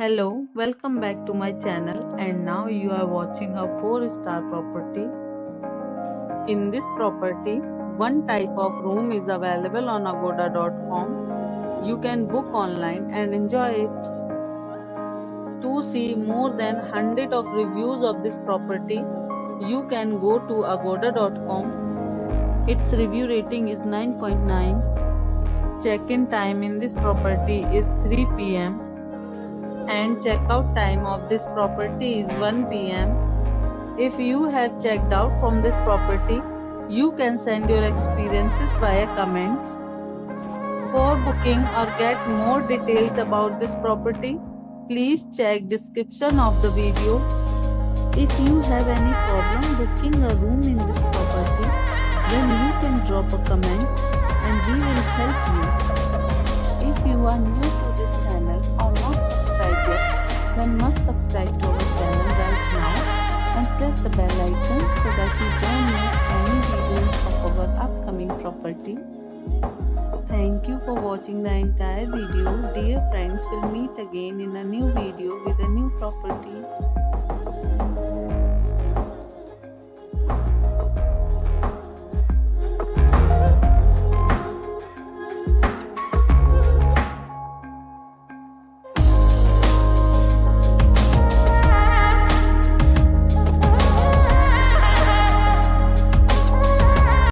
Hello, welcome back to my channel, and now you are watching a 4-star property. In this property, one type of room is available on agoda.com. You can book online and enjoy it. To see more than 100 of reviews of this property, you can go to agoda.com. Its review rating is 9.9. Check-in time in this property is 3 p.m. and checkout time of this property is 1 p.m. If you have checked out from this property, you can send your experiences via comments. For booking or get more details about this property, please check description of the video. If you have any problem booking a room in this property, then you can drop a comment and we will help you. If you are new to this channel or not subscribed yet, then must subscribe to our channel right now and press the bell icon so that you don't miss any videos of our upcoming property. Thank you for watching the entire video. Dear friends, we'll meet again in a new video with a new property.